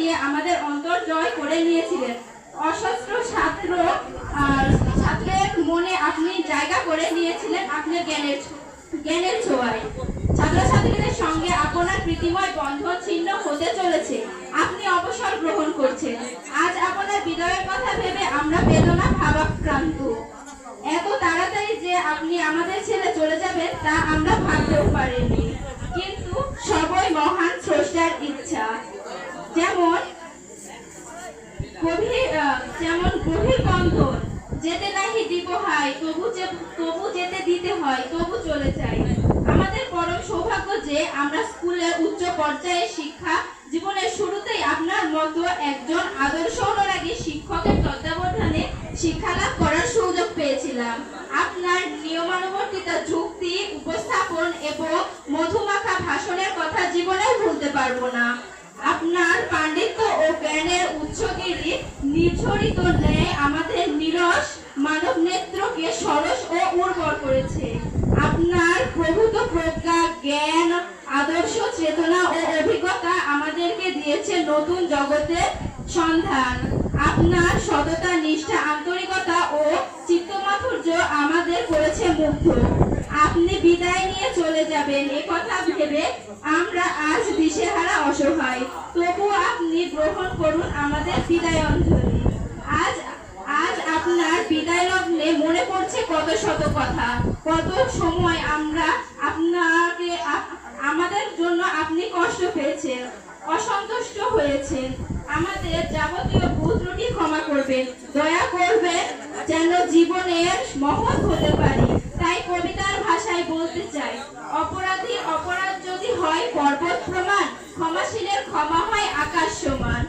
দিয়ে আমাদের অন্তর জয় করে নিয়েছিলেন। অসহস্র ছাত্রের মনে আপনি জায়গা করে নিয়েছিলেন আপনার জ্ঞানের ছোঁয়ায়। ছাত্রছাত্রীদের সঙ্গে আপনার প্রীতিময় বন্ধন ছিন্ন হতে চলেছে। আপনি অবসর গ্রহণ করছেন। আজ আপনার বিদায়ের কথা ভেবে আমরা বেদনা ভাবাক্রান্ত। এত তাড়াতাড়ি যে আপনি আমাদের ছেড়ে চলে যাবেন তা আমরা ভাবতেও পারিনি। কিন্তু সবই মহান স্রষ্টার ইচ্ছা। যেমন গভীর বন্ধন, যেতে নাহি দিব হাই, তবু যেতে দিতে হয়, তবু চলে যাই। আমাদের পরম সৌভাগ্য যে আমরা স্কুলের উচ্চ পর্যায়ে শিক্ষা জীবনের শুরুতেই আপনার মতো একজন আদর্শ অনুরাগী শিক্ষকের তত্ত্বাবধানে শিক্ষালাভ করার সুযোগ পেয়েছিলাম। আপনার নিয়মানুবর্তিত যুক্তি উপস্থাপন এবং মধুমাখা ভাষণের কথা জীবনে ভুলতে পারবো না। আপনার পাণ্ডিত্য ও জ্ঞানের উৎসগিরি নির্ঝরিত ন্যায় আমাদের নিরস মানব নেত্রকে সরস ও উর্বর করেছে। আপনার প্রভূত প্রজ্ঞা, জ্ঞান, আদর্শ, চেতনা ও অভিজ্ঞতা আমাদেরকে দিয়েছে নতুন জগতের সন্ধান। আপনার সততা, নিষ্ঠা, আন্তরিকতা ও চিত্তমাধুর্য আমাদের করেছে মুগ্ধ। আপনি বিদায় নিয়ে চলে যাবেন এ কথা ভেবে আমরা আজ দিশেহারা, অসহায়। তবু আপনি গ্রহণ করুন আমাদের বিদায়াঞ্জলি। আজ আপনার বিদায় লগ্নে মনে পড়ছে কত শত কথা, কত সময় আমরা আমাদের জন্য আপনি কষ্ট পেয়েছেন, অসন্তুষ্ট হয়েছেন। আমাদের যাবতীয় ভুল ত্রুটি ক্ষমা করবেন, দয়া করবেন যেন জীবনের মহৎ হতে পারি। তাই কবিতার ভাষায় বলতে চাই, অপরাধীর অপরাধ যদি হয় পর্বত প্রমাণ, ক্ষমাশীলের ক্ষমা হয় আকাশ সমান।